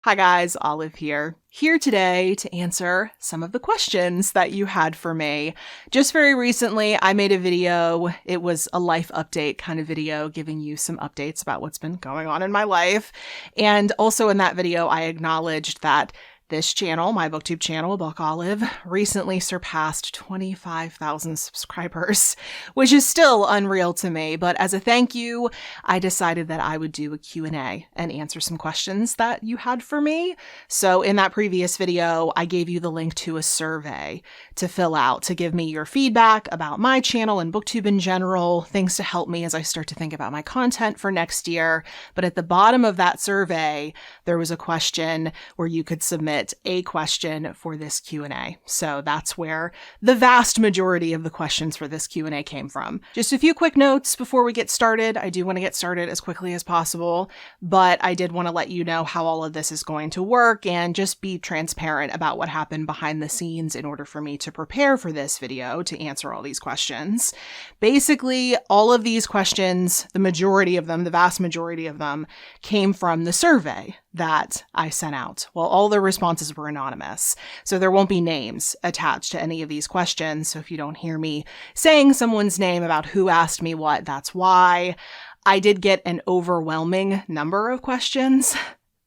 Hi guys, Olive here. Here today to answer some of the questions that you had for me. Just very recently, I made a video. It was a life update kind of video, giving you some updates about what's been going on in my life. And also in that video, I acknowledged that this channel, my booktube channel, Book Olive, recently surpassed 25,000 subscribers, which is still unreal to me. But as a thank you, I decided that I would do a Q&A and answer some questions that you had for me. So in that previous video, I gave you the link to a survey to fill out to give me your feedback about my channel and booktube in general, things to help me as I start to think about my content for next year. But at the bottom of that survey, there was a question where you could submit a question for this Q&A. So that's where the vast majority of the questions for this Q&A came from. Just a few quick notes before we get started. I do want to get started as quickly as possible, but I did want to let you know how all of this is going to work and just be transparent about what happened behind the scenes in order for me to prepare for this video to answer all these questions. Basically, all of these questions, the majority of them, the vast majority of them, came from the survey that I sent out. Well, all the responses were anonymous, so there won't be names attached to any of these questions. So if you don't hear me saying someone's name about who asked me what, that's why. I did get an overwhelming number of questions,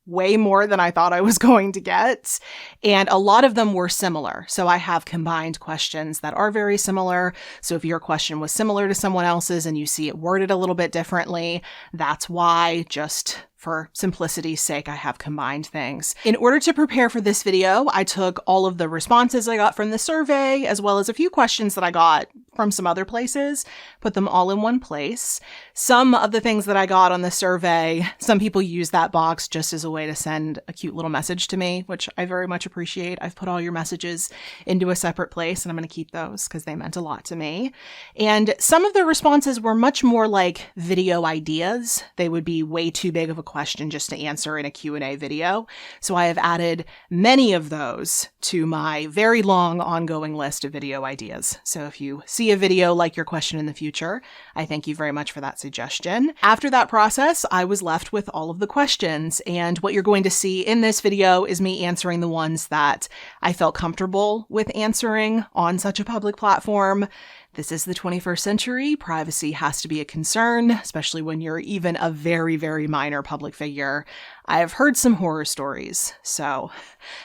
way more than I thought I was going to get. And a lot of them were similar. So I have combined questions that are very similar. So if your question was similar to someone else's and you see it worded a little bit differently, that's why. Just for simplicity's sake, I have combined things. In order to prepare for this video, I took all of the responses I got from the survey, as well as a few questions that I got from some other places, put them all in one place. Some of the things that I got on the survey, some people use that box just as a way to send a cute little message to me, which I very much appreciate. I've put all your messages into a separate place, and I'm going to keep those because they meant a lot to me. And some of the responses were much more like video ideas. They would be way too big of a question just to answer in a Q&A video. So I have added many of those to my very long ongoing list of video ideas. So if you see a video like your question in the future, I thank you very much for that suggestion. After that process, I was left with all of the questions. And what you're going to see in this video is me answering the ones that I felt comfortable with answering on such a public platform. This is the 21st century. Privacy has to be a concern, especially when you're even a very, very minor public figure. I have heard some horror stories, so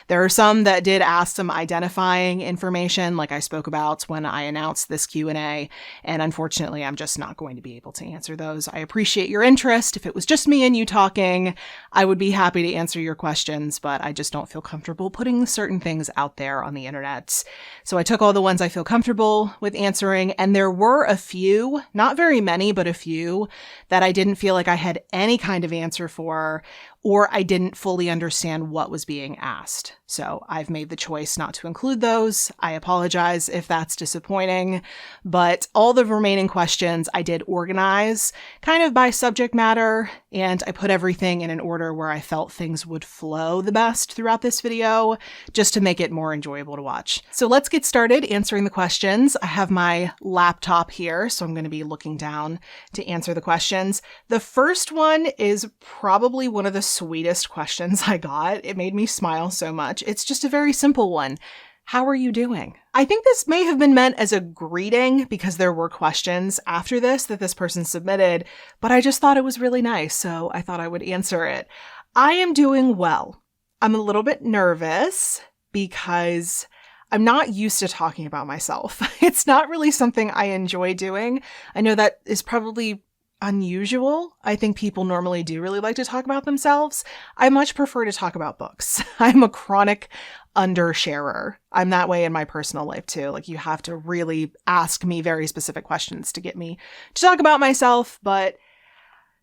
there are some that did ask some identifying information, like I spoke about when I announced this Q&A, and unfortunately, I'm just not going to be able to answer those. I appreciate your interest. If it was just me and you talking, I would be happy to answer your questions, but I just don't feel comfortable putting certain things out there on the internet. So I took all the ones I feel comfortable with answering, and there were a few, not very many, but a few, that I didn't feel like I had any kind of answer for, or I didn't fully understand what was being asked. So I've made the choice not to include those. I apologize if that's disappointing, but all the remaining questions I did organize kind of by subject matter, and I put everything in an order where I felt things would flow the best throughout this video, just to make it more enjoyable to watch. So let's get started answering the questions. I have my laptop here, so I'm going to be looking down to answer the questions. The first one is probably one of the sweetest questions I got. It made me smile so much. It's just a very simple one. How are you doing? I think this may have been meant as a greeting because there were questions after this that this person submitted, but I just thought it was really nice, so I thought I would answer it. I am doing well. I'm a little bit nervous because I'm not used to talking about myself. It's not really something I enjoy doing. I know that is probably unusual. I think people normally do really like to talk about themselves. I much prefer to talk about books. I'm a chronic undersharer. I'm that way in my personal life too. Like, you have to really ask me very specific questions to get me to talk about myself, but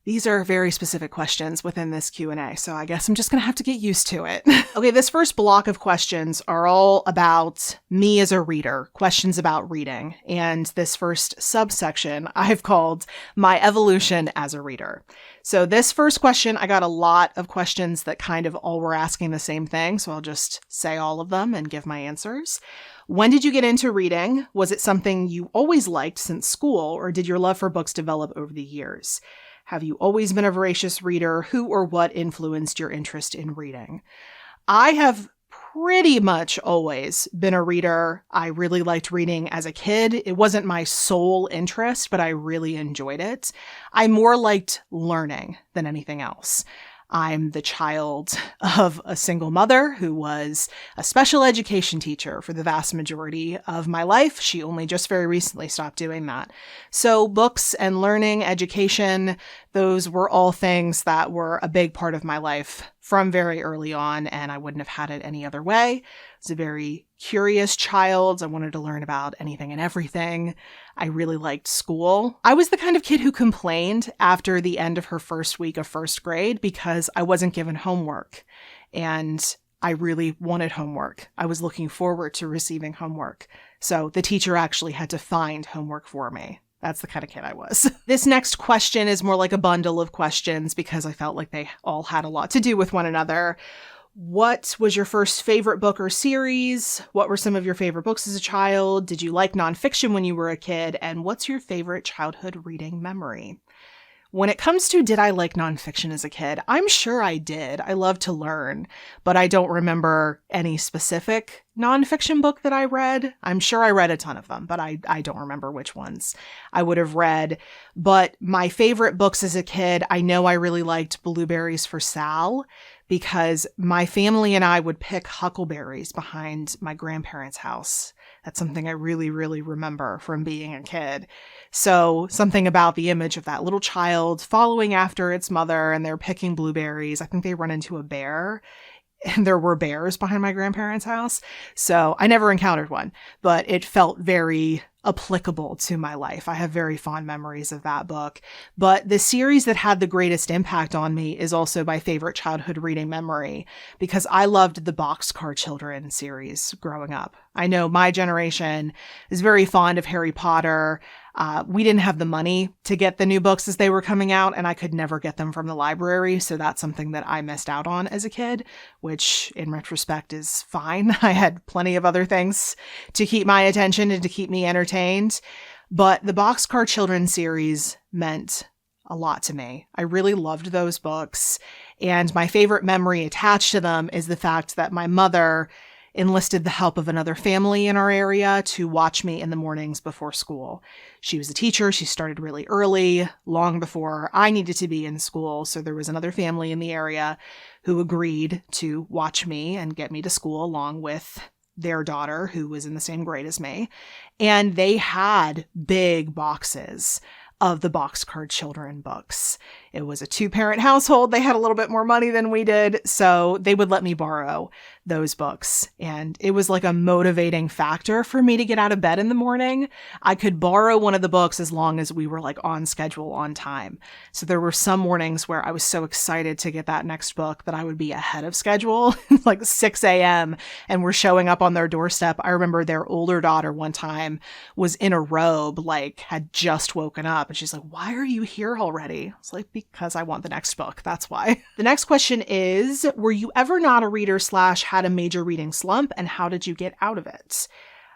these are very specific questions within this Q&A, so I guess I'm just going to have to get used to it. Okay, this first block of questions are all about me as a reader, questions about reading, and this first subsection I've called my evolution as a reader. So this first question, I got a lot of questions that kind of all were asking the same thing, so I'll just say all of them and give my answers. When did you get into reading? Was it something you always liked since school, or did your love for books develop over the years? Have you always been a voracious reader? Who or what influenced your interest in reading? I have pretty much always been a reader. I really liked reading as a kid. It wasn't my sole interest, but I really enjoyed it. I more liked learning than anything else. I'm the child of a single mother who was a special education teacher for the vast majority of my life. She only just very recently stopped doing that. So books and learning, education, those were all things that were a big part of my life from very early on, and I wouldn't have had it any other way. I was a very curious child. I wanted to learn about anything and everything. I really liked school. I was the kind of kid who complained after the end of her first week of first grade because I wasn't given homework, and I really wanted homework. I was looking forward to receiving homework. So the teacher actually had to find homework for me. That's the kind of kid I was. This next question is more like a bundle of questions because I felt like they all had a lot to do with one another. What was your first favorite book or series? What were some of your favorite books as a child? Did you like nonfiction when you were a kid? And what's your favorite childhood reading memory? When it comes to did I like nonfiction as a kid, I'm sure I did. I love to learn, but I don't remember any specific nonfiction book that I read. I'm sure I read a ton of them, but I don't remember which ones I would have read. But my favorite books as a kid, I know I really liked Blueberries for Sal because my family and I would pick huckleberries behind my grandparents' house. That's something I really, really remember from being a kid. So something about the image of that little child following after its mother and they're picking blueberries. I think they run into a bear and there were bears behind my grandparents' house. So I never encountered one, but it felt very applicable to my life. I have very fond memories of that book. But the series that had the greatest impact on me is also my favorite childhood reading memory because I loved the Boxcar Children series growing up. I know my generation is very fond of Harry Potter. We didn't have the money to get the new books as they were coming out, and I could never get them from the library. So that's something that I missed out on as a kid, which in retrospect is fine. I had plenty of other things to keep my attention and to keep me entertained. But the Boxcar Children series meant a lot to me. I really loved those books. And my favorite memory attached to them is the fact that my mother enlisted the help of another family in our area to watch me in the mornings before school. She was a teacher. She started really early, long before I needed to be in school. So there was another family in the area who agreed to watch me and get me to school along with their daughter, who was in the same grade as me. And they had big boxes of the Boxcar Children books. It was a 2-parent household. They had a little bit more money than we did, so they would let me borrow those books. And it was like a motivating factor for me to get out of bed in the morning. I could borrow one of the books as long as we were like on schedule, on time. So there were some mornings where I was so excited to get that next book that I would be ahead of schedule, like 6 a.m. and we're showing up on their doorstep. I remember their older daughter one time was in a robe, like had just woken up. And she's like, "Why are you here already?" I was like, "Because I want the next book. That's why." The next question is, were you ever not a reader / had a major reading slump, and how did you get out of it?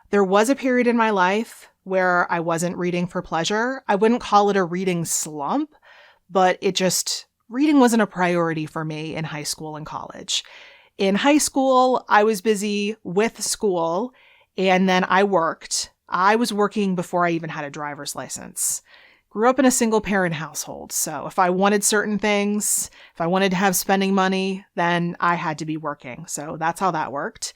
There was a period in my life where I wasn't reading for pleasure. I wouldn't call it a reading slump, but reading wasn't a priority for me in high school and college. In high school, I was busy with school, and then I worked. I was working before I even had a driver's license. Grew up in a single parent household. So if I wanted certain things, if I wanted to have spending money, then I had to be working. So that's how that worked.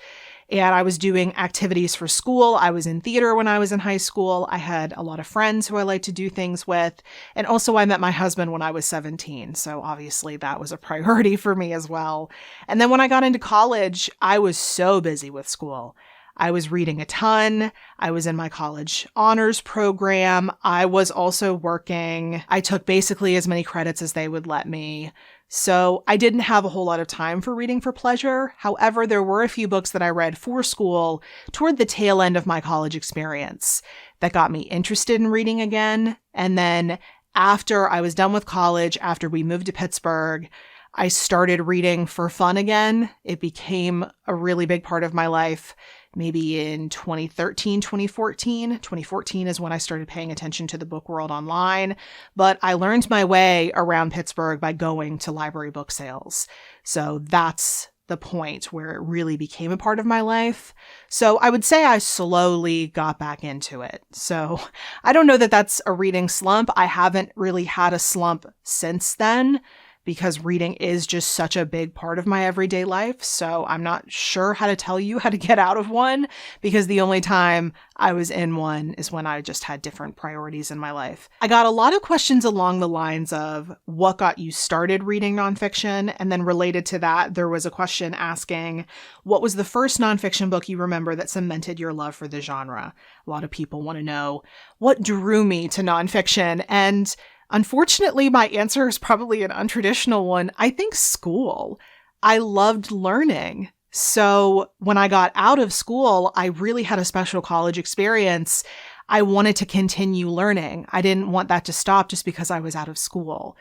And I was doing activities for school. I was in theater when I was in high school. I had a lot of friends who I liked to do things with. And also I met my husband when I was 17. So obviously that was a priority for me as well. And then when I got into college, I was so busy with school. I was reading a ton. I was in my college honors program. I was also working. I took basically as many credits as they would let me. So I didn't have a whole lot of time for reading for pleasure. However, there were a few books that I read for school toward the tail end of my college experience that got me interested in reading again. And then after I was done with college, after we moved to Pittsburgh, I started reading for fun again. It became a really big part of my life maybe in 2013, 2014. 2014 is when I started paying attention to the book world online, but I learned my way around Pittsburgh by going to library book sales. So that's the point where it really became a part of my life. So I would say I slowly got back into it. So I don't know that that's a reading slump. I haven't really had a slump since then, because reading is just such a big part of my everyday life. So I'm not sure how to tell you how to get out of one, because the only time I was in one is when I just had different priorities in my life. I got a lot of questions along the lines of what got you started reading nonfiction? And then related to that, there was a question asking, what was the first nonfiction book you remember that cemented your love for the genre? A lot of people want to know what drew me to nonfiction. And unfortunately, my answer is probably an untraditional one. I think school. I loved learning. So when I got out of school, I really had a special college experience. I wanted to continue learning. I didn't want that to stop just because I was out of school.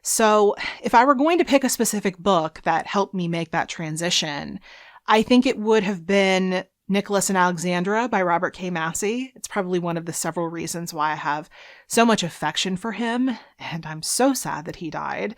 So if I were going to pick a specific book that helped me make that transition, I think it would have been Nicholas and Alexandra by Robert K. Massey. It's probably one of the several reasons why I have so much affection for him, and I'm so sad that he died.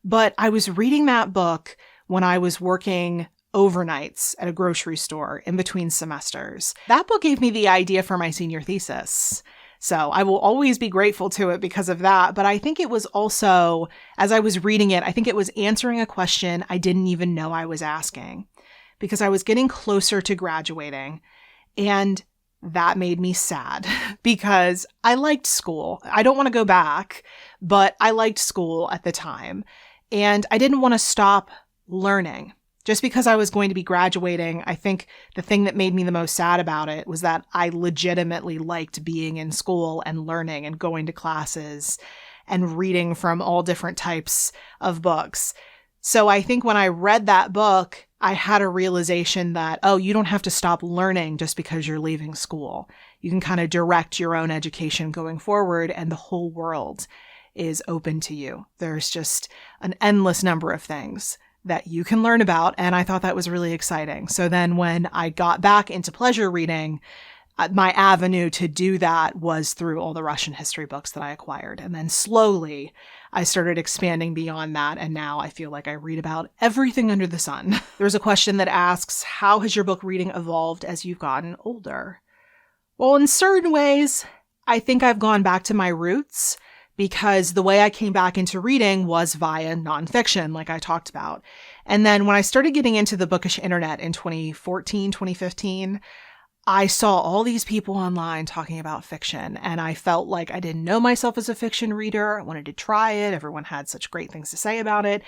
But I was reading that book when I was working overnights at a grocery store in between semesters. That book gave me the idea for my senior thesis. So I will always be grateful to it because of that. But I think it was also, as I was reading it, I think it was answering a question I didn't even know I was asking, because I was getting closer to graduating, and that made me sad because I liked school. I don't want to go back, but I liked school at the time, and I didn't want to stop learning. Just because I was going to be graduating, I think the thing that made me the most sad about it was that I legitimately liked being in school and learning and going to classes and reading from all different types of books. So I think when I read that book, I had a realization that, oh, you don't have to stop learning just because you're leaving school. You can kind of direct your own education going forward, and the whole world is open to you. There's just an endless number of things that you can learn about, and I thought that was really exciting. So then when I got back into pleasure reading, my avenue to do that was through all the Russian history books that I acquired. And then slowly I started expanding beyond that. And now I feel like I read about everything under the sun. There's a question that asks, how has your book reading evolved as you've gotten older? Well, in certain ways, I think I've gone back to my roots, because the way I came back into reading was via nonfiction, like I talked about. And then when I started getting into the bookish internet in 2014, 2015, I saw all these people online talking about fiction, and I felt like I didn't know myself as a fiction reader. I wanted to try it. Everyone had such great things to say about it.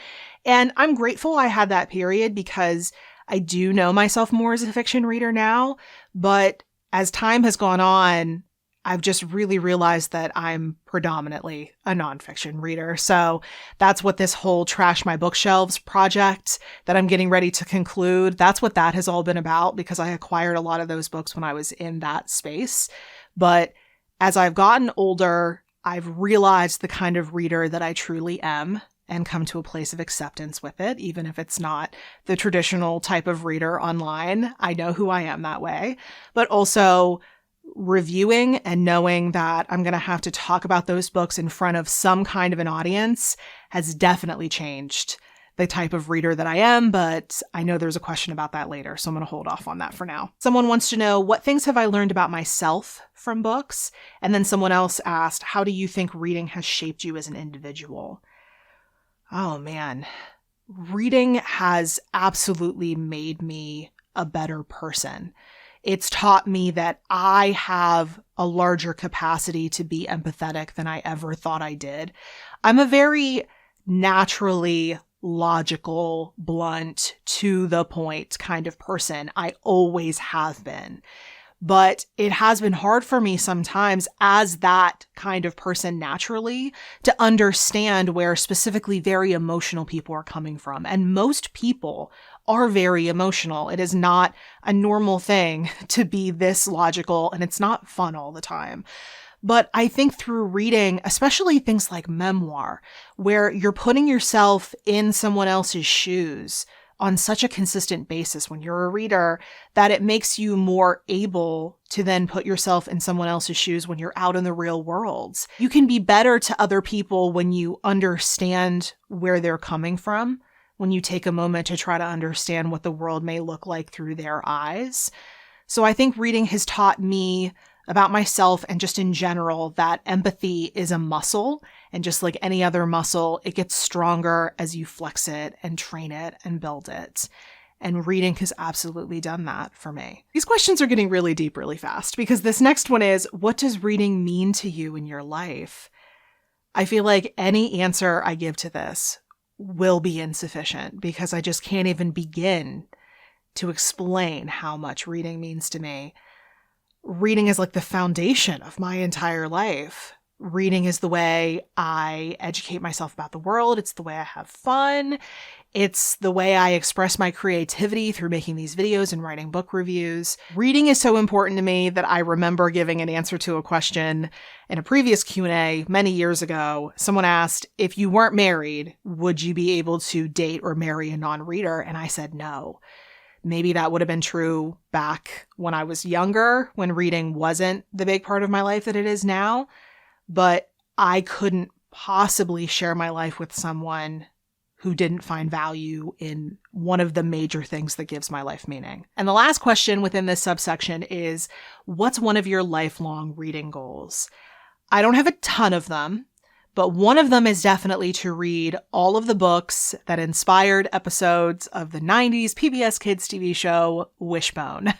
And I'm grateful I had that period, because I do know myself more as a fiction reader now. But as time has gone on, I've just really realized that I'm predominantly a nonfiction reader. So that's what this whole Trash My Bookshelves project that I'm getting ready to conclude, that's what that has all been about, because I acquired a lot of those books when I was in that space. But as I've gotten older, I've realized the kind of reader that I truly am, and come to a place of acceptance with it, even if it's not the traditional type of reader online. I know who I am that way. But also reviewing and knowing that I'm going to have to talk about those books in front of some kind of an audience has definitely changed the type of reader that I am, but I know there's a question about that later, so I'm going to hold off on that for now. Someone wants to know, what things have I learned about myself from books? And then someone else asked, how do you think reading has shaped you as an individual? Oh man, reading has absolutely made me a better person. It's taught me that I have a larger capacity to be empathetic than I ever thought I did. I'm a very naturally logical, blunt, to the point kind of person. I always have been. But it has been hard for me sometimes as that kind of person naturally to understand where specifically very emotional people are coming from. And most people are very emotional. It is not a normal thing to be this logical, and it's not fun all the time. But I think through reading, especially things like memoir, where you're putting yourself in someone else's shoes on such a consistent basis when you're a reader, that it makes you more able to then put yourself in someone else's shoes when you're out in the real world. You can be better to other people when you understand where they're coming from, when you take a moment to try to understand what the world may look like through their eyes. So I think reading has taught me about myself and just in general that empathy is a muscle, and just like any other muscle, it gets stronger as you flex it and train it and build it. And reading has absolutely done that for me. These questions are getting really deep really fast because this next one is, what does reading mean to you in your life? I feel like any answer I give to this will be insufficient because I just can't even begin to explain how much reading means to me. Reading is like the foundation of my entire life. Reading is the way I educate myself about the world. It's the way I have fun. It's the way I express my creativity through making these videos and writing book reviews. Reading is so important to me that I remember giving an answer to a question in a previous Q&A many years ago. Someone asked, if you weren't married, would you be able to date or marry a non-reader? And I said no. Maybe that would have been true back when I was younger, when reading wasn't the big part of my life that it is now. But I couldn't possibly share my life with someone who didn't find value in one of the major things that gives my life meaning. And the last question within this subsection is, what's one of your lifelong reading goals? I don't have a ton of them, but one of them is definitely to read all of the books that inspired episodes of the 90s PBS Kids TV show Wishbone.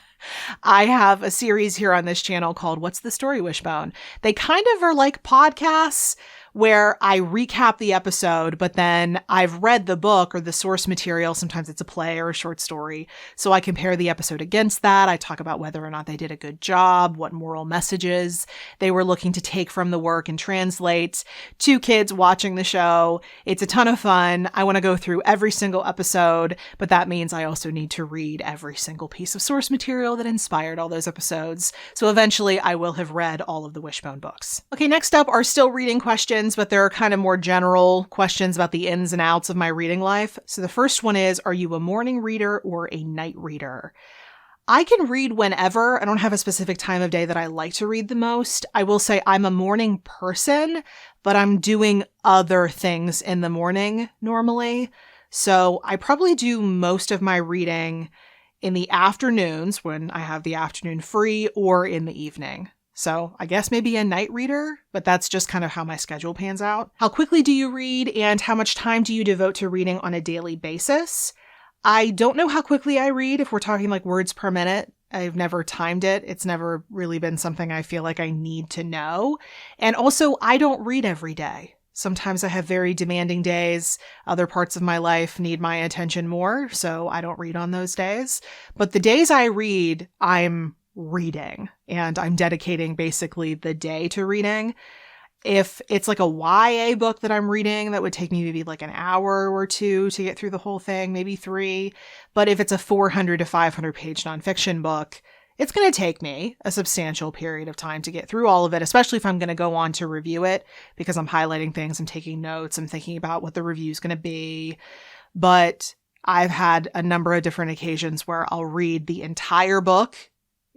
I have a series here on this channel called What's the Story, Wishbone? They kind of are like podcasts where I recap the episode, but then I've read the book or the source material. Sometimes it's a play or a short story. So I compare the episode against that. I talk about whether or not they did a good job, what moral messages they were looking to take from the work and translate to kids watching the show. It's a ton of fun. I want to go through every single episode, but that means I also need to read every single piece of source material that inspired all those episodes. So eventually I will have read all of the Wishbone books. Okay, next up are still reading questions, but there are kind of more general questions about the ins and outs of my reading life. So the first one is, are you a morning reader or a night reader? I can read whenever. I don't have a specific time of day that I like to read the most. I will say I'm a morning person, but I'm doing other things in the morning normally. So I probably do most of my reading in the afternoons when I have the afternoon free, or in the evening. So I guess maybe a night reader, but that's just kind of how my schedule pans out. How quickly do you read, and how much time do you devote to reading on a daily basis? I don't know how quickly I read if we're talking like words per minute. I've never timed it. It's never really been something I feel like I need to know. And also, I don't read every day. Sometimes I have very demanding days. Other parts of my life need my attention more, so I don't read on those days. But the days I read, I'm reading, and I'm dedicating basically the day to reading. If it's like a YA book that I'm reading, that would take me maybe like an hour or two to get through the whole thing, maybe 3. But if it's a 400 to 500 page nonfiction book, it's going to take me a substantial period of time to get through all of it, especially if I'm going to go on to review it, because I'm highlighting things, I'm taking notes, I'm thinking about what the review is going to be. But I've had a number of different occasions where I'll read the entire book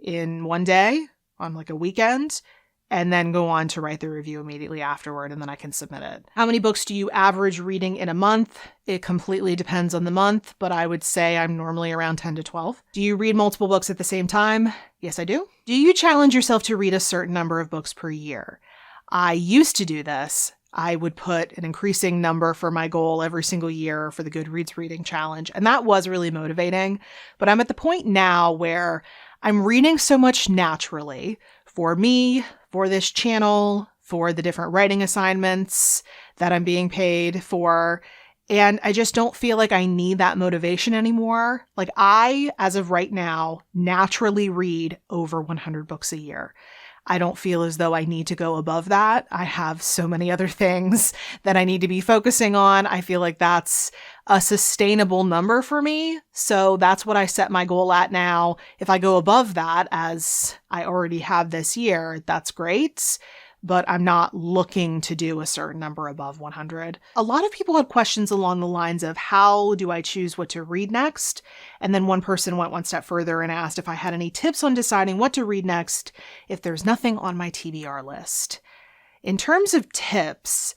in one day on like a weekend, and then go on to write the review immediately afterward, and then I can submit it. How many books do you average reading in a month? It completely depends on the month, but I would say I'm normally around 10 to 12. Do you read multiple books at the same time? Yes, I do. Do you challenge yourself to read a certain number of books per year? I used to do this. I would put an increasing number for my goal every single year for the Goodreads reading challenge, and that was really motivating. But I'm at the point now where I'm reading so much naturally for me, for this channel, for the different writing assignments that I'm being paid for. And I just don't feel like I need that motivation anymore. Like I, as of right now, naturally read over 100 books a year. I don't feel as though I need to go above that. I have so many other things that I need to be focusing on. I feel like that's a sustainable number for me. So that's what I set my goal at now. If I go above that, as I already have this year, that's great. but I'm not looking to do a certain number above 100. A lot of people had questions along the lines of how do I choose what to read next? And then one person went one step further and asked if I had any tips on deciding what to read next if there's nothing on my TBR list. In terms of tips,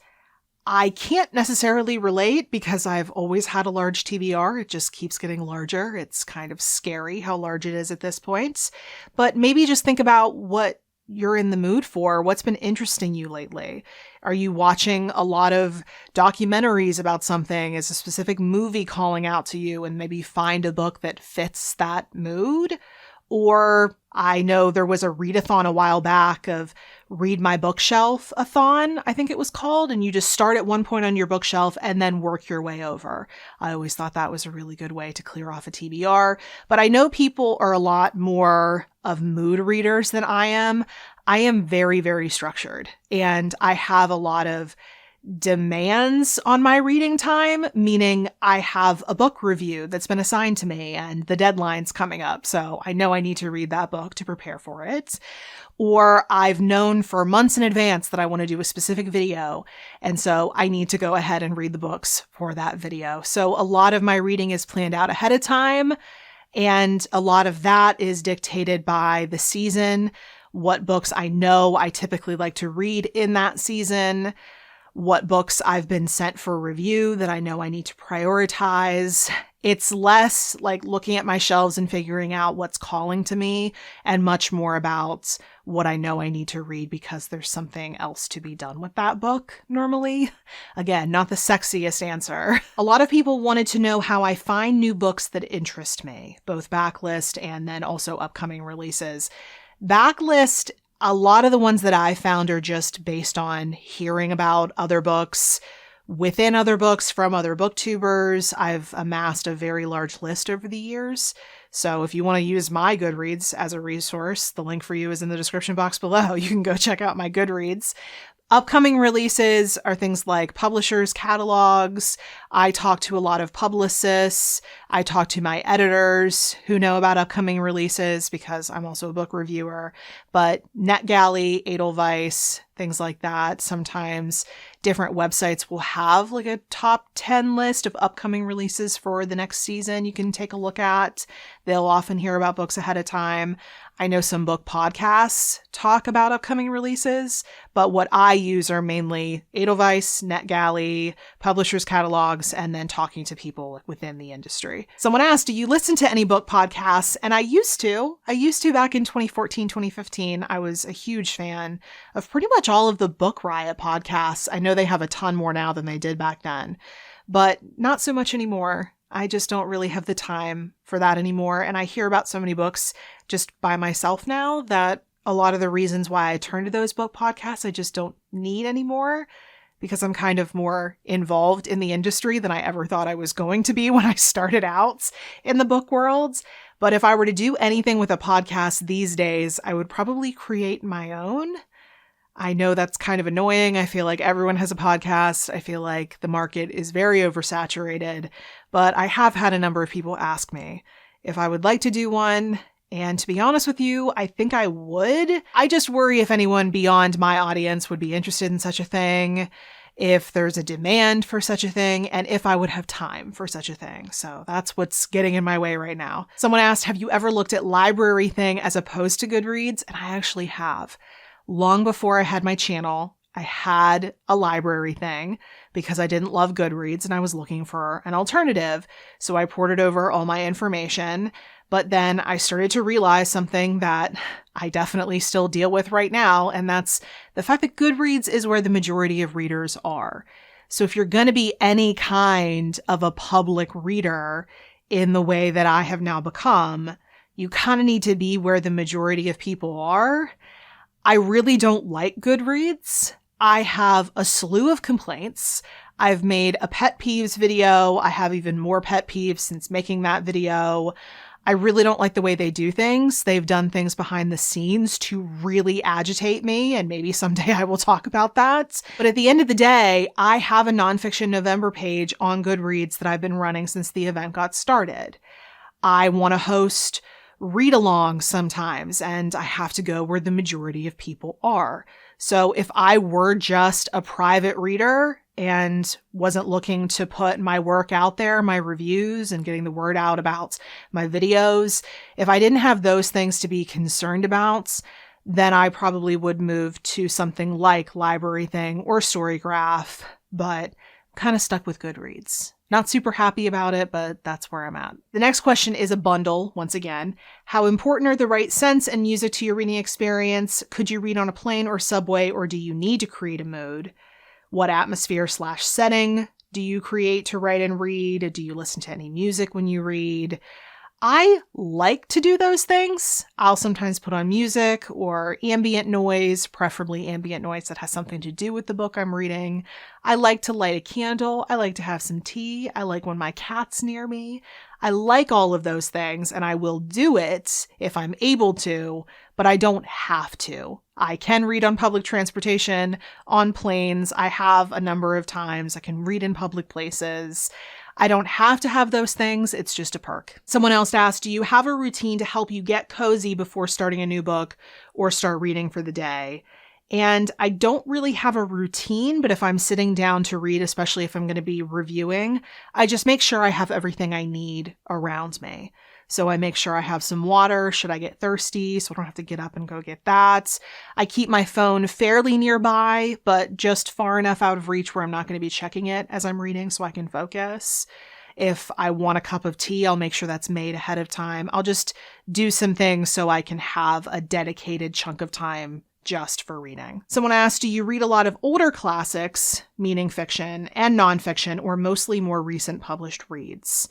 I can't necessarily relate because I've always had a large TBR. It just keeps getting larger. It's kind of scary how large it is at this point. But maybe just think about what you're in the mood for. What's been interesting you lately? Are you watching a lot of documentaries about something? Is a specific movie calling out to you, and maybe find a book that fits that mood? Or I know there was a readathon a while back of Read My Bookshelf-a-thon, I think it was called, and you just start at one point on your bookshelf and then work your way over. I always thought that was a really good way to clear off a TBR, but I know people are a lot more of mood readers than I am. I am very, very structured, and I have a lot of demands on my reading time, meaning I have a book review that's been assigned to me and the deadline's coming up, so I know I need to read that book to prepare for it. Or I've known for months in advance that I want to do a specific video, and so I need to go ahead and read the books for that video. So a lot of my reading is planned out ahead of time, and a lot of that is dictated by the season, what books I know I typically like to read in that season, what books I've been sent for review that I know I need to prioritize. It's less like looking at my shelves and figuring out what's calling to me, and much more about what I know I need to read because there's something else to be done with that book normally. Again, not the sexiest answer. A lot of people wanted to know how I find new books that interest me, both backlist and then also upcoming releases. Backlist, a lot of the ones that I found are just based on hearing about other books within other books from other booktubers. I've amassed a very large list over the years. So if you want to use my Goodreads as a resource, the link for you is in the description box below. You can go check out my Goodreads. Upcoming releases are things like publishers' catalogs. I talk to a lot of publicists. I talk to my editors who know about upcoming releases because I'm also a book reviewer. But NetGalley, Edelweiss, things like that. Sometimes different websites will have like a top 10 list of upcoming releases for the next season you can take a look at. They'll often hear about books ahead of time. I know some book podcasts talk about upcoming releases, but what I use are mainly Edelweiss, NetGalley, publishers' catalogs, and then talking to people within the industry. Someone asked, do you listen to any book podcasts? And I used to back in 2014, 2015. I was a huge fan of pretty much all of the Book Riot podcasts. I know they have a ton more now than they did back then, but not so much anymore. I just don't really have the time for that anymore. And I hear about so many books just by myself now that a lot of the reasons why I turn to those book podcasts, I just don't need anymore because I'm kind of more involved in the industry than I ever thought I was going to be when I started out in the book world. But if I were to do anything with a podcast these days, I would probably create my own. I know that's kind of annoying. I feel like everyone has a podcast. I feel like the market is very oversaturated, but I have had a number of people ask me if I would like to do one. And to be honest with you, I think I would. I just worry if anyone beyond my audience would be interested in such a thing, if there's a demand for such a thing, and if I would have time for such a thing. So that's what's getting in my way right now. Someone asked, have you ever looked at Library-thing as opposed to Goodreads? And I actually have. Long before I had my channel, I had a Library-thing because I didn't love Goodreads and I was looking for an alternative. So I ported over all my information, but then I started to realize something that I definitely still deal with right now, and that's the fact that Goodreads is where the majority of readers are. So if you're going to be any kind of a public reader in the way that I have now become, you kind of need to be where the majority of people are. I really don't like Goodreads. I have a slew of complaints. I've made a pet peeves video. I have even more pet peeves since making that video. I really don't like the way they do things. They've done things behind the scenes to really agitate me, and maybe someday I will talk about that. But at the end of the day, I have a Nonfiction November page on Goodreads that I've been running since the event got started. I want to host read along sometimes, and I have to go where the majority of people are. So if I were just a private reader and wasn't looking to put my work out there, my reviews and getting the word out about my videos, if I didn't have those things to be concerned about, then I probably would move to something like LibraryThing or Storygraph, but I'm kind of stuck with Goodreads. Not super happy about it, but that's where I'm at. The next question is a bundle, once again. How important are the right scents and music to your reading experience? Could you read on a plane or subway, or do you need to create a mood? What atmosphere/setting do you create to write and read? Do you listen to any music when you read? I like to do those things. I'll sometimes put on music or ambient noise, preferably ambient noise that has something to do with the book I'm reading. I like to light a candle. I like to have some tea. I like when my cat's near me. I like all of those things, and I will do it if I'm able to, but I don't have to. I can read on public transportation, on planes. I have a number of times. I can read in public places. I don't have to have those things. It's just a perk. Someone else asked, do you have a routine to help you get cozy before starting a new book or start reading for the day? And I don't really have a routine, but if I'm sitting down to read, especially if I'm going to be reviewing, I just make sure I have everything I need around me. So I make sure I have some water should I get thirsty, so I don't have to get up and go get that. I keep my phone fairly nearby, but just far enough out of reach where I'm not going to be checking it as I'm reading so I can focus. If I want a cup of tea, I'll make sure that's made ahead of time. I'll just do some things so I can have a dedicated chunk of time just for reading. Someone asked, do you read a lot of older classics, meaning fiction, and nonfiction, or mostly more recent published reads?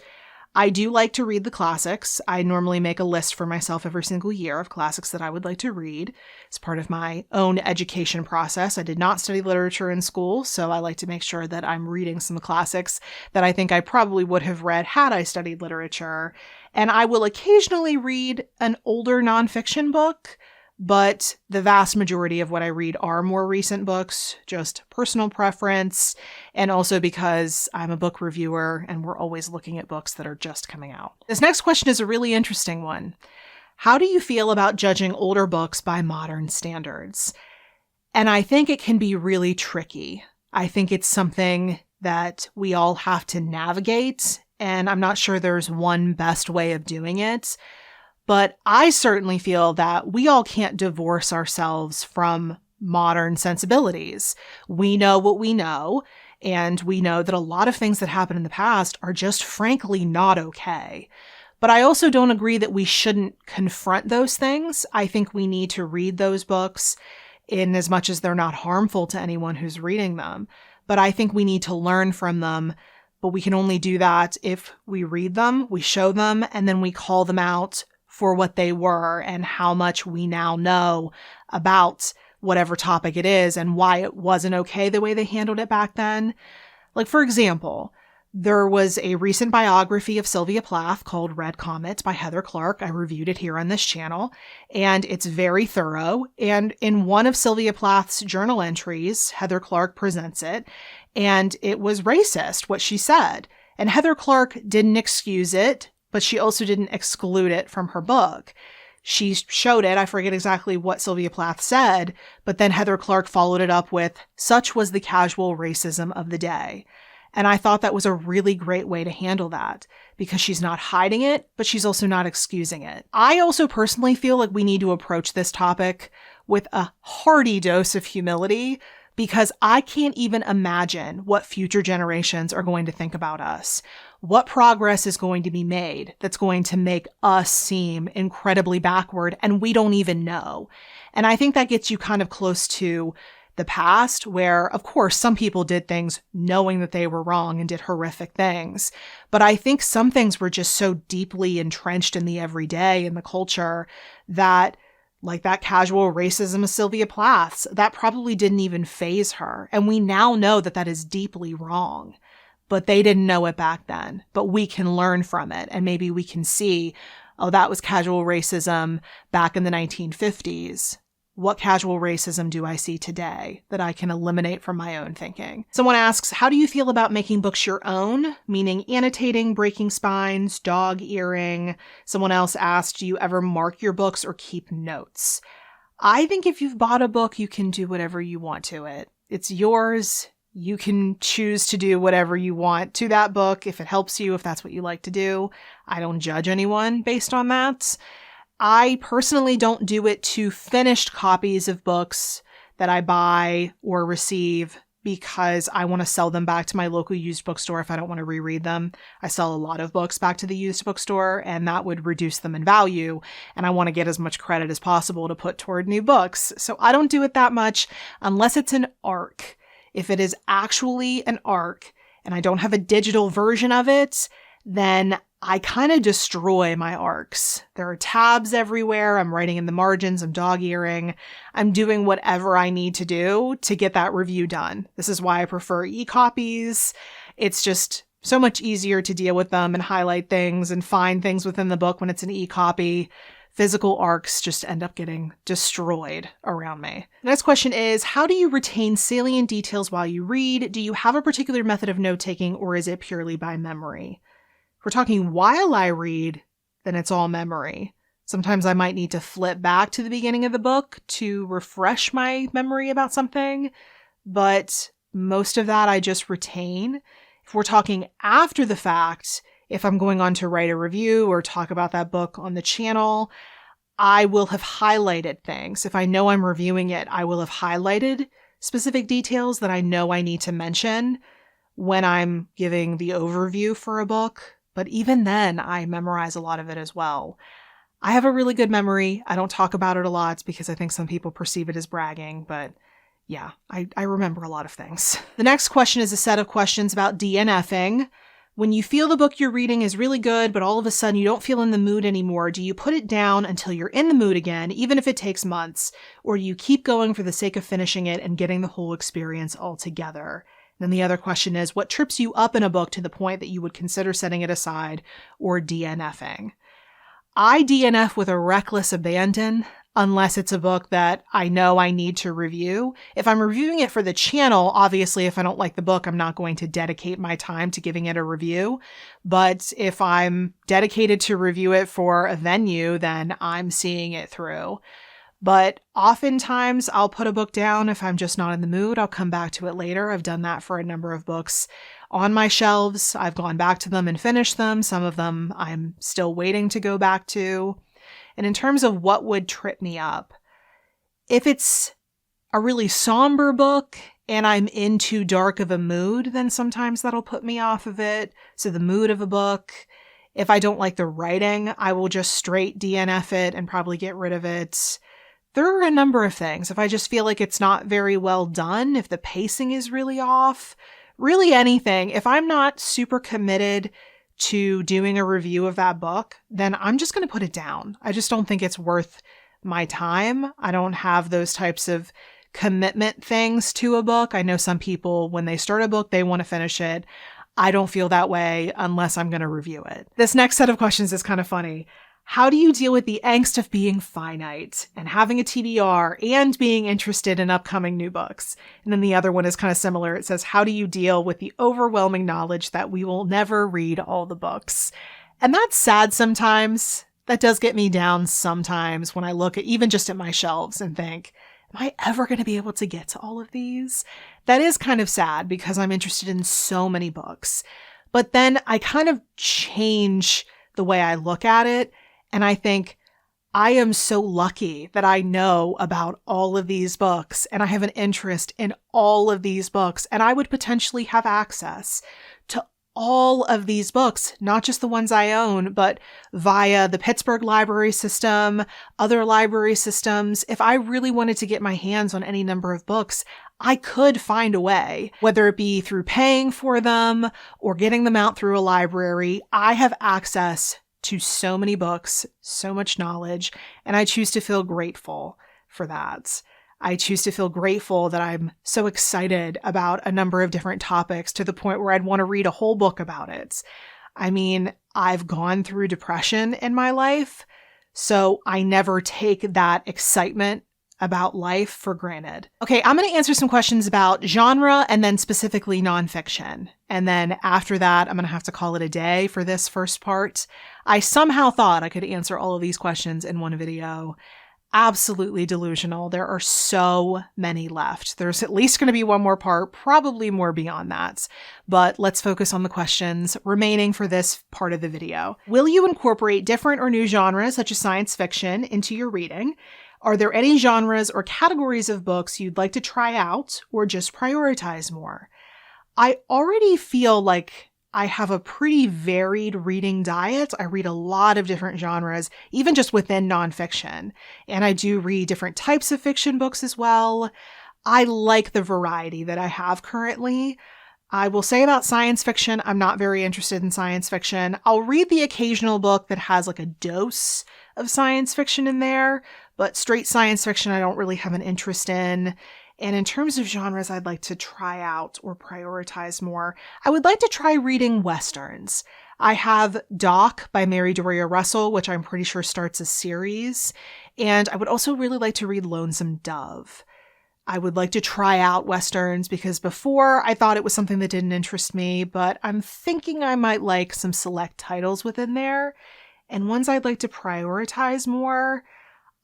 I do like to read the classics. I normally make a list for myself every single year of classics that I would like to read. It's part of my own education process. I did not study literature in school, so I like to make sure that I'm reading some classics that I think I probably would have read had I studied literature. And I will occasionally read an older nonfiction book, but the vast majority of what I read are more recent books, just personal preference, and also because I'm a book reviewer and we're always looking at books that are just coming out. This next question is a really interesting one. How do you feel about judging older books by modern standards? And I think it can be really tricky. I think it's something that we all have to navigate, and I'm not sure there's one best way of doing it. But I certainly feel that we all can't divorce ourselves from modern sensibilities. We know what we know, and we know that a lot of things that happened in the past are just frankly not okay. But I also don't agree that we shouldn't confront those things. I think we need to read those books in as much as they're not harmful to anyone who's reading them. But I think we need to learn from them. But we can only do that if we read them, we show them, and then we call them out for what they were and how much we now know about whatever topic it is and why it wasn't okay the way they handled it back then. Like, for example, there was a recent biography of Sylvia Plath called Red Comet by Heather Clark. I reviewed it here on this channel, and it's very thorough. And in one of Sylvia Plath's journal entries, Heather Clark presents it, and it was racist, what she said. And Heather Clark didn't excuse it, but she also didn't exclude it from her book. She showed it. I forget exactly what Sylvia Plath said, but then Heather Clark followed it up with, "Such was the casual racism of the day." And I thought that was a really great way to handle that because she's not hiding it, but she's also not excusing it. I also personally feel like we need to approach this topic with a hearty dose of humility because I can't even imagine what future generations are going to think about us. What progress is going to be made that's going to make us seem incredibly backward and we don't even know. And I think that gets you kind of close to the past where, of course, some people did things knowing that they were wrong and did horrific things. But I think some things were just so deeply entrenched in the everyday, in the culture, that like that casual racism of Sylvia Plath's, that probably didn't even faze her. And we now know that that is deeply wrong, but they didn't know it back then. But we can learn from it. And maybe we can see, oh, that was casual racism back in the 1950s. What casual racism do I see today that I can eliminate from my own thinking? Someone asks, how do you feel about making books your own? Meaning annotating, breaking spines, dog-earing. Someone else asked, do you ever mark your books or keep notes? I think if you've bought a book, you can do whatever you want to it. It's yours. You can choose to do whatever you want to that book if it helps you, if that's what you like to do. I don't judge anyone based on that. I personally don't do it to finished copies of books that I buy or receive because I want to sell them back to my local used bookstore if I don't want to reread them. I sell a lot of books back to the used bookstore, and that would reduce them in value, and I want to get as much credit as possible to put toward new books. So I don't do it that much unless it's an arc. If it is actually an arc and I don't have a digital version of it, then I kind of destroy my arcs. There are tabs everywhere. I'm writing in the margins. I'm dog-earing. I'm doing whatever I need to do to get that review done. This is why I prefer e-copies. It's just so much easier to deal with them and highlight things and find things within the book when it's an e-copy. Physical arcs just end up getting destroyed around me. The next question is, how do you retain salient details while you read? Do you have a particular method of note-taking, or is it purely by memory? If we're talking while I read, then it's all memory. Sometimes I might need to flip back to the beginning of the book to refresh my memory about something, but most of that I just retain. If we're talking after the fact, if I'm going on to write a review or talk about that book on the channel, I will have highlighted things. If I know I'm reviewing it, I will have highlighted specific details that I know I need to mention when I'm giving the overview for a book. But even then, I memorize a lot of it as well. I have a really good memory. I don't talk about it a lot because I think some people perceive it as bragging, but yeah, I remember a lot of things. The next question is a set of questions about DNFing. When you feel the book you're reading is really good, but all of a sudden you don't feel in the mood anymore, do you put it down until you're in the mood again, even if it takes months? Or do you keep going for the sake of finishing it and getting the whole experience altogether? Then the other question is, what trips you up in a book to the point that you would consider setting it aside or DNFing? I DNF with a reckless abandon unless it's a book that I know I need to review. If I'm reviewing it for the channel, obviously if I don't like the book, I'm not going to dedicate my time to giving it a review. But if I'm dedicated to review it for a venue, then I'm seeing it through. But oftentimes I'll put a book down if I'm just not in the mood. I'll come back to it later. I've done that for a number of books on my shelves. I've gone back to them and finished them. Some of them I'm still waiting to go back to. And in terms of what would trip me up, if it's a really somber book and I'm in too dark of a mood, then sometimes that'll put me off of it. So the mood of a book. If I don't like the writing, I will just straight DNF it and probably get rid of it. There are a number of things. If I just feel like it's not very well done, if the pacing is really off, really anything. If I'm not super committed to doing a review of that book, then I'm just going to put it down. I just don't think it's worth my time. I don't have those types of commitment things to a book. I know some people, when they start a book, they want to finish it. I don't feel that way unless I'm going to review it. This next set of questions is kind of funny. How do you deal with the angst of being finite and having a TBR and being interested in upcoming new books? And then the other one is kind of similar. It says, how do you deal with the overwhelming knowledge that we will never read all the books? And that's sad sometimes. That does get me down sometimes when I look at even just at my shelves and think, am I ever going to be able to get to all of these? That is kind of sad because I'm interested in so many books. But then I kind of change the way I look at it. And I think I am so lucky that I know about all of these books and I have an interest in all of these books, and I would potentially have access to all of these books, not just the ones I own, but via the Pittsburgh library system, other library systems. If I really wanted to get my hands on any number of books, I could find a way, whether it be through paying for them or getting them out through a library. I have access to so many books, so much knowledge, and I choose to feel grateful for that. I choose to feel grateful that I'm so excited about a number of different topics to the point where I'd want to read a whole book about it. I mean, I've gone through depression in my life, so I never take that excitement about life for granted. Okay, I'm going to answer some questions about genre and then specifically nonfiction. And then after that, I'm going to have to call it a day for this first part. I somehow thought I could answer all of these questions in one video. Absolutely delusional. There are so many left. There's at least going to be one more part, probably more beyond that. But let's focus on the questions remaining for this part of the video. Will you incorporate different or new genres such as science fiction into your reading? Are there any genres or categories of books you'd like to try out or just prioritize more? I already feel like I have a pretty varied reading diet. I read a lot of different genres, even just within nonfiction. And I do read different types of fiction books as well. I like the variety that I have currently. I will say about science fiction, I'm not very interested in science fiction. I'll read the occasional book that has like a dose of science fiction in there, but straight science fiction I don't really have an interest in. And in terms of genres I'd like to try out or prioritize more, I would like to try reading Westerns. I have Doc by Mary Doria Russell, which I'm pretty sure starts a series. And I would also really like to read Lonesome Dove. I would like to try out Westerns because before I thought it was something that didn't interest me, but I'm thinking I might like some select titles within there. And ones I'd like to prioritize more,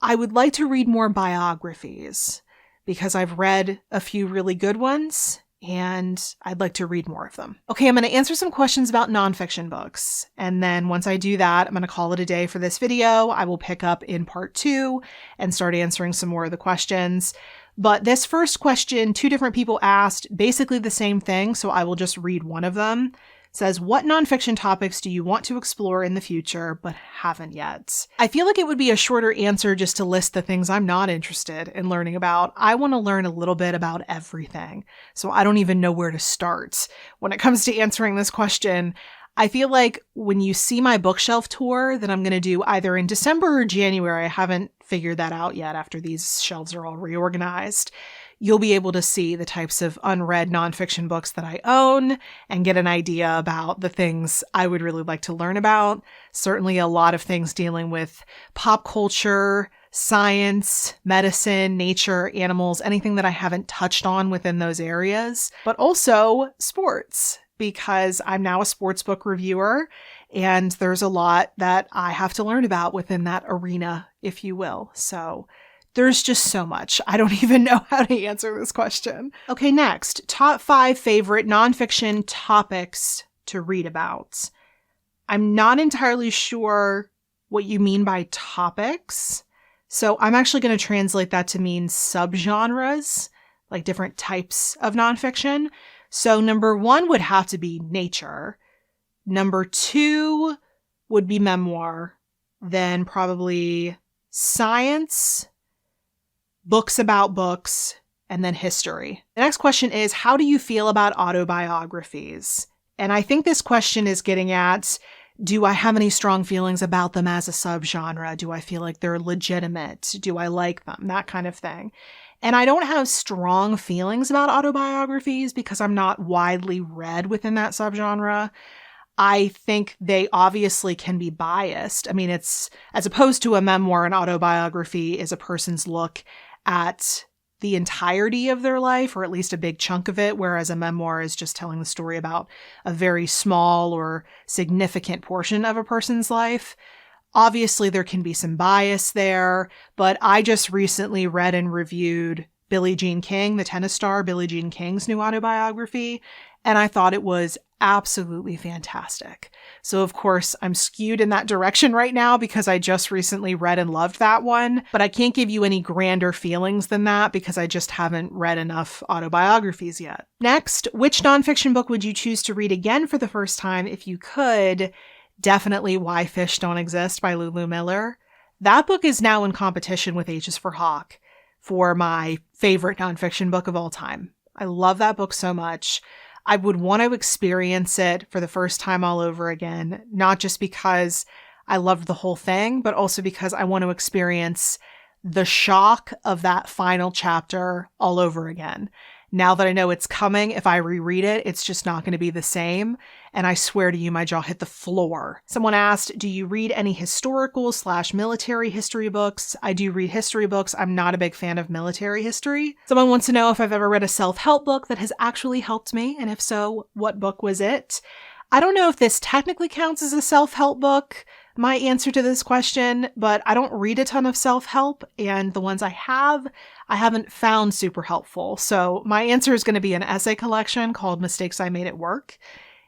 I would like to read more biographies because I've read a few really good ones and I'd like to read more of them. Okay, I'm going to answer some questions about nonfiction books. And then once I do that, I'm going to call it a day for this video. I will pick up in part 2 and start answering some more of the questions. But this first question, 2 different people asked basically the same thing, so I will just read one of them. It says, what nonfiction topics do you want to explore in the future but haven't yet? I feel like it would be a shorter answer just to list the things I'm not interested in learning about. I want to learn a little bit about everything, so I don't even know where to start. When it comes to answering this question, I feel like when you see my bookshelf tour that I'm going to do either in December or January, I haven't figured that out yet after these shelves are all reorganized, you'll be able to see the types of unread nonfiction books that I own and get an idea about the things I would really like to learn about. Certainly a lot of things dealing with pop culture, science, medicine, nature, animals, anything that I haven't touched on within those areas, but also sports, because I'm now a sports book reviewer and there's a lot that I have to learn about within that arena, if you will. So there's just so much. I don't even know how to answer this question. Okay, next, top 5 favorite nonfiction topics to read about. I'm not entirely sure what you mean by topics. So I'm actually going to translate that to mean subgenres, like different types of nonfiction. So number 1 would have to be nature. Number 2 would be memoir. Then probably science, books about books, and then history. The next question is, how do you feel about autobiographies? And I think this question is getting at, do I have any strong feelings about them as a subgenre? Do I feel like they're legitimate? Do I like them? That kind of thing. And I don't have strong feelings about autobiographies because I'm not widely read within that subgenre. I think they obviously can be biased. I mean, it's, as opposed to a memoir, an autobiography is a person's look at the entirety of their life, or at least a big chunk of it, whereas a memoir is just telling the story about a very small or significant portion of a person's life. Obviously, there can be some bias there, but I just recently read and reviewed Billie Jean King, the tennis star, Billie Jean King's new autobiography, and I thought it was absolutely fantastic. So of course, I'm skewed in that direction right now because I just recently read and loved that one, but I can't give you any grander feelings than that because I just haven't read enough autobiographies yet. Next, which nonfiction book would you choose to read again for the first time if you could? Definitely Why Fish Don't Exist by Lulu Miller. That book is now in competition with H is for Hawk for my favorite nonfiction book of all time. I love that book so much. I would want to experience it for the first time all over again, not just because I loved the whole thing, but also because I want to experience the shock of that final chapter all over again. Now that I know it's coming, if I reread it, it's just not going to be the same. And I swear to you, my jaw hit the floor. Someone asked, do you read any historical/military history books? I do read history books. I'm not a big fan of military history. Someone wants to know if I've ever read a self-help book that has actually helped me, and if so, what book was it? I don't know if this technically counts as a self-help book, my answer to this question, but I don't read a ton of self-help, and the ones I haven't found super helpful. So my answer is going to be an essay collection called Mistakes I Made at Work.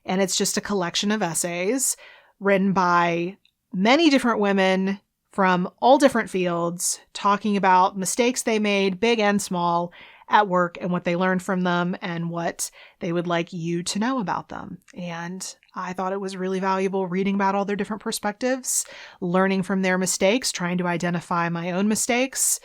And it's just a collection of essays written by many different women from all different fields, talking about mistakes they made, big and small, at work, and what they learned from them and what they would like you to know about them. And I thought it was really valuable reading about all their different perspectives, learning from their mistakes, trying to identify my own mistakes.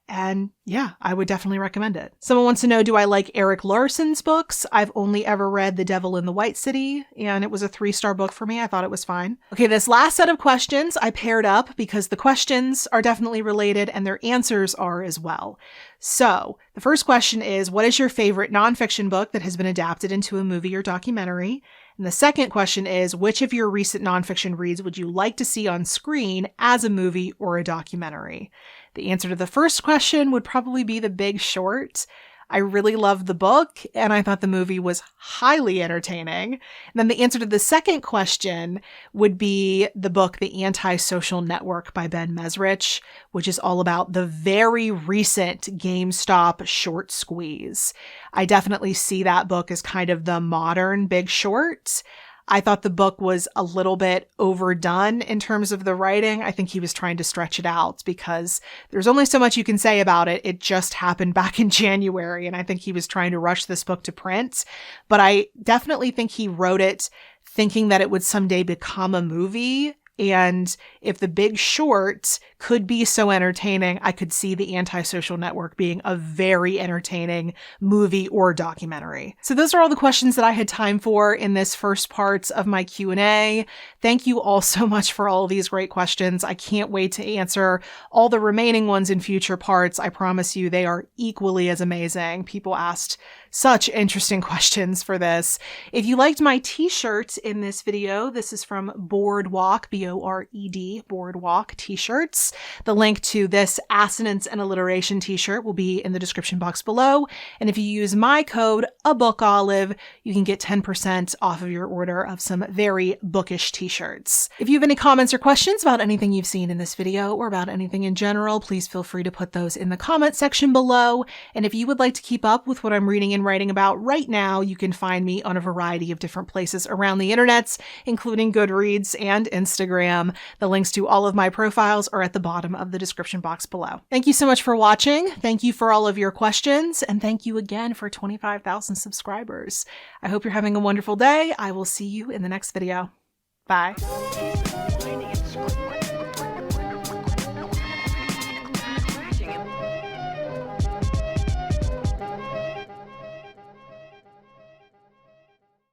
And yeah, I would definitely recommend it. Someone wants to know, do I like Erik Larson's books? I've only ever read The Devil in the White City, and it was a 3-star book for me. I thought it was fine. Okay, this last set of questions I paired up because the questions are definitely related and their answers are as well. So the first question is, what is your favorite nonfiction book that has been adapted into a movie or documentary? And the second question is, which of your recent nonfiction reads would you like to see on screen as a movie or a documentary? The answer to the first question would probably be The Big Short. I really loved the book, and I thought the movie was highly entertaining. And then the answer to the second question would be the book The Anti-Social Network by Ben Mesrich, which is all about the very recent GameStop short squeeze. I definitely see that book as kind of the modern Big Short. I thought the book was a little bit overdone in terms of the writing. I think he was trying to stretch it out because there's only so much you can say about it. It just happened back in January, and I think he was trying to rush this book to print. But I definitely think he wrote it thinking that it would someday become a movie. And if The Big Short could be so entertaining, I could see The Anti-Social Network being a very entertaining movie or documentary. So those are all the questions that I had time for in this first part of my Q&A. Thank you all so much for all of these great questions. I can't wait to answer all the remaining ones in future parts. I promise you they are equally as amazing. People asked such interesting questions for this. If you liked my t-shirt in this video, this is from Boardwalk, B-O-R-E-D, Boardwalk t-shirts. The link to this Assonance and Alliteration t-shirt will be in the description box below. And if you use my code, ABookOlive, you can get 10% off of your order of some very bookish t-shirts. If you have any comments or questions about anything you've seen in this video or about anything in general, please feel free to put those in the comment section below. And if you would like to keep up with what I'm reading and writing about right now, you can find me on a variety of different places around the internet, including Goodreads and Instagram. The links to all of my profiles are at the bottom of the description box below. Thank you so much for watching. Thank you for all of your questions. And thank you again for 25,000 subscribers. I hope you're having a wonderful day. I will see you in the next video. Bye.